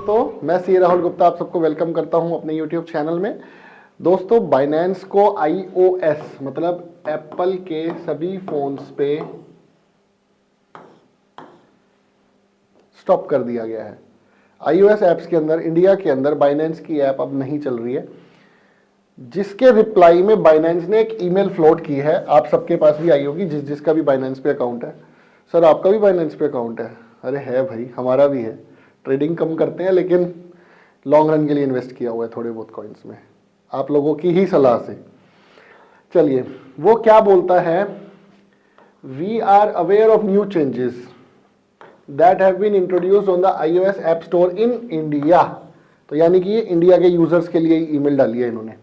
दोस्तों, मैं सी राहुल गुप्ता आप सबको वेलकम करता हूं अपने YouTube चैनल में। दोस्तों, बाइनेंस को iOS मतलब एप्पल के सभी फोन्स पे स्टॉप कर दिया गया है। iOS ऐप्स के अंदर, इंडिया के अंदर बाइनेंस की ऐप अब नहीं चल रही है, जिसके रिप्लाई में बाइनेंस ने एक ईमेल फ्लोट की है। आप सबके पास भी आई होगी, जिसका भी बाइनेंस पे अकाउंट है। सर, आपका भी बाइनेंस पे अकाउंट है? अरे है भाई, हमारा भी है। ट्रेडिंग कम करते हैं लेकिन लॉन्ग रन के लिए इन्वेस्ट किया हुआ है थोड़े बहुत कॉइन्स में, आप लोगों की ही सलाह से। चलिए, वो क्या बोलता है, we are aware of new changes that have been introduced on the iOS app store in India. तो यानी कि ये इंडिया के यूजर्स के लिए ईमेल डाली है इन्होंने।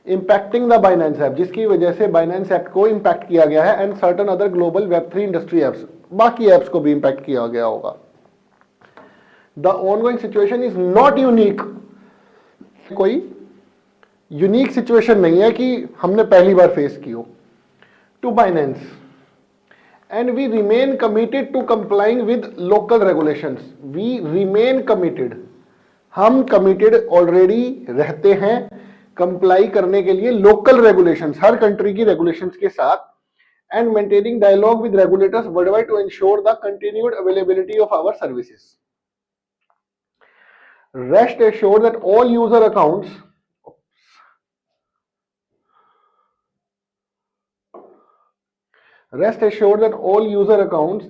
इंपैक्टिंग द बाइनेंस ऐप, जिसकी वजह से बाइनेंस ऐप को इंपैक्ट किया गया है, एंड सर्टन अदर ग्लोबल वेब3 इंडस्ट्री एप्स, बाकी एप्स को भी इंपैक्ट किया गया होगा। The ongoing situation is not unique. कोई यूनिक सिचुएशन नहीं है कि हमने पहली बार फेस की हो। To Binance and we remain committed to complying with local regulations. We remain committed, हम कमिटेड ऑलरेडी रहते हैं कंप्लाई करने के लिए लोकल रेगुलेशंस, हर कंट्री की रेगुलेशंस के साथ, and maintaining dialogue with regulators worldwide to ensure the continued availability of our services. Rest assured that all user accounts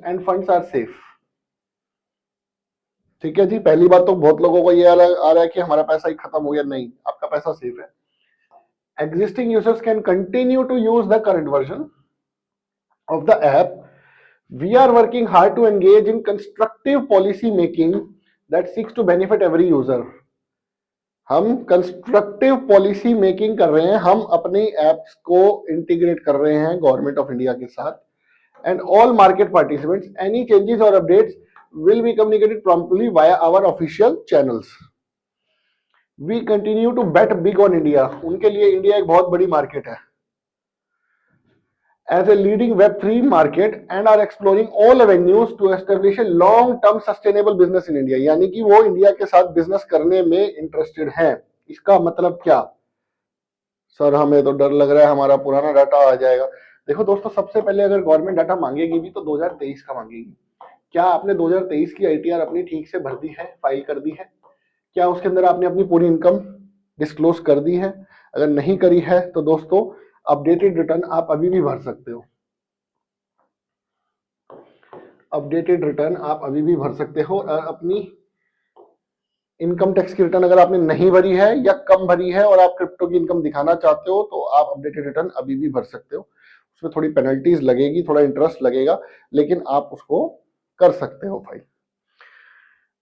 and funds are safe. ठीक है जी। पहली बात तो बहुत लोगों को ये आ रहा है कि हमारा पैसा ही खत्म हो गया। नहीं, आपका पैसा सेफ है। Existing users can continue to use the current version of the app. We are working hard to engage in constructive policy making that seeks to benefit every user. हम कंस्ट्रक्टिव पॉलिसी मेकिंग कर रहे हैं, हम अपनी apps को integrate कर रहे हैं गवर्नमेंट ऑफ इंडिया के साथ, and all market participants, any changes और updates will be communicated promptly via our official channels. We continue to bet big on India. उनके लिए इंडिया एक बहुत बड़ी मार्केट है as a leading Web3 market and are exploring all avenues to establish a long-term sustainable business in India। यानी कि वो India के साथ बिजनेस करने में इंटरेस्टेड हैं। इसका मतलब क्या? सर, हमें तो डर लग रहा है हमारा पुराना डाटा आ जाएगा। देखो दोस्तों, सबसे पहले अगर गवर्नमेंट डाटा मांगेगी भी तो 2023 का मांगेगी। क्या आपने 2023 की आईटीआर अपनी ठीक से भर दी है, फाइल कर दी है? क्या उसके अंदर आपने अपनी पूरी इनकम डिस्क्लोज कर दी है? अगर नहीं करी है तो दोस्तों, अपडेटेड रिटर्न आप अभी भी भर सकते हो। अपडेटेड रिटर्न आप अभी भी भर सकते हो। और अपनी इनकम टैक्स की रिटर्न अगर आपने नहीं भरी है या कम भरी है और आप क्रिप्टो की इनकम दिखाना चाहते हो तो आप अपडेटेड रिटर्न अभी भी भर सकते हो। उसमें थोड़ी पेनल्टीज लगेगी, थोड़ा इंटरेस्ट लगेगा, लेकिन आप उसको कर सकते हो फाइल।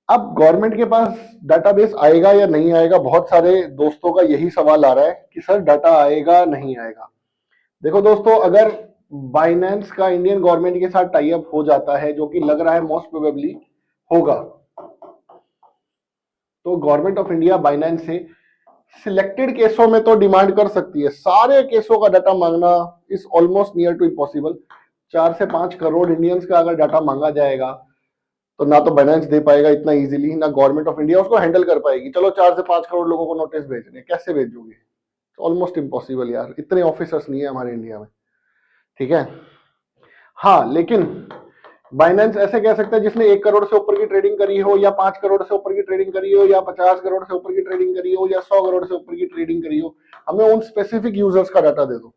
अब गवर्नमेंट के पास डाटाबेस आएगा या नहीं आएगा, बहुत सारे दोस्तों का यही सवाल आ रहा है कि सर डाटा आएगा नहीं आएगा। देखो दोस्तों, अगर बाइनेंस का इंडियन गवर्नमेंट के साथ टाई अप हो जाता है, जो कि लग रहा है मोस्ट प्रोबेबली होगा, तो गवर्नमेंट ऑफ इंडिया बाइनेंस से सिलेक्टेड केसों में तो डिमांड कर सकती है। सारे केसों का डाटा मांगना is almost near to impossible. 4 से 5 करोड़ इंडियंस का अगर डाटा मांगा जाएगा तो ना तो बाइनेंस दे पाएगा इतना इजीली, ना गवर्नमेंट ऑफ इंडिया उसको हैंडल कर पाएगी। चलो 4 से 5 करोड़ लोगों को नोटिस भेजने, कैसे भेजोगे? ऑलमोस्ट इम्पॉसिबल यार, इतने ऑफिसर्स नहीं है हमारे इंडिया में। ठीक है, हाँ, लेकिन बाइनेंस ऐसे कह सकता है जिसने 1 करोड़ से ऊपर की ट्रेडिंग करी हो, या 5 करोड़ से ऊपर की ट्रेडिंग करी हो, या 50 करोड़ से ऊपर की ट्रेडिंग करी हो, या 100 करोड़ से ऊपर की ट्रेडिंग करी हो, हमें उन स्पेसिफिक यूजर्स का डाटा दे दो।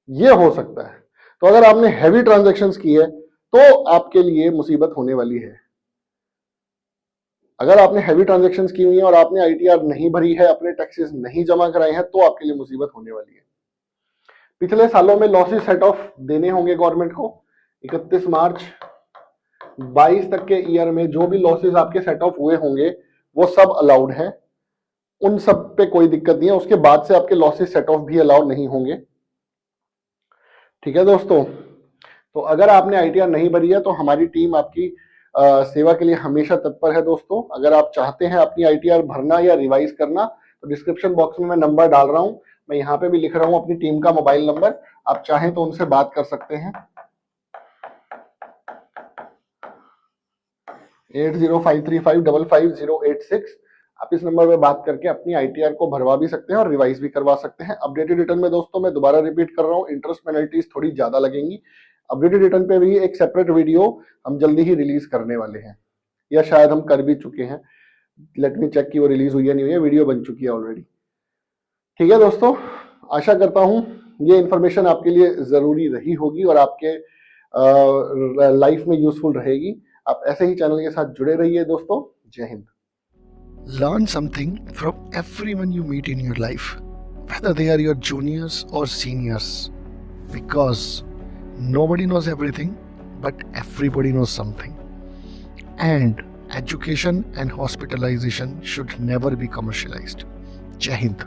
ये हो सकता है। तो अगर आपने हैवी ट्रांजैक्शंस की है तो आपके लिए मुसीबत होने वाली है। अगर आपने हैवी ट्रांजैक्शंस की हुई है और आपने आईटीआर नहीं भरी है, अपने टैक्सेस नहीं जमा कराए हैं, तो आपके लिए मुसीबत होने वाली है। पिछले सालों में लॉसेस सेट ऑफ देने होंगे गवर्नमेंट को। 31 मार्च 22 तक के ईयर में जो भी लॉसेस आपके सेट ऑफ हुए होंगे वो सब अलाउड हैं, उन सब पे कोई दिक्कत नहीं है। उसके बाद से आपके लॉसेस सेट ऑफ भी अलाउड नहीं होंगे। ठीक है दोस्तों, तो अगर आपने आईटीआर नहीं भरी है तो हमारी टीम आपकी सेवा के लिए हमेशा तत्पर है। दोस्तों, अगर आप चाहते हैं अपनी आईटीआर भरना या रिवाइज करना तो डिस्क्रिप्शन बॉक्स में मैं नंबर डाल रहा हूं, मैं यहाँ पे भी लिख रहा हूं अपनी टीम का मोबाइल नंबर, आप चाहें तो उनसे बात कर सकते हैं। 8053555086। आप इस नंबर पे बात करके अपनी ITR को भरवा भी सकते हैं और रिवाइज भी करवा सकते हैं। अपडेटेड रिटर्न में दोस्तों मैं दोबारा रिपीट कर रहा हूँ, इंटरेस्ट पेनल्टीज थोड़ी ज्यादा लगेंगी। अपडेटेड रिटर्न पे भी एक सेपरेट वीडियो हम जल्दी ही रिलीज करने वाले हैं, या शायद हम कर भी चुके हैं। लेट मी चेक कि वो रिलीज हुई है नहीं हुई है, वीडियो बन चुकी है ऑलरेडी। ठीक है दोस्तों, आशा करता हूं ये इंफॉर्मेशन आपके लिए जरूरी रही होगी और आपके लाइफ में यूजफुल रहेगी। आप ऐसे ही चैनल के साथ जुड़े रहिए दोस्तों। जय Hind. Learn something from everyone you meet in your life, whether they are your juniors or seniors, because nobody knows everything, but everybody knows something. And education and hospitalization should never be commercialized. Jai Hind.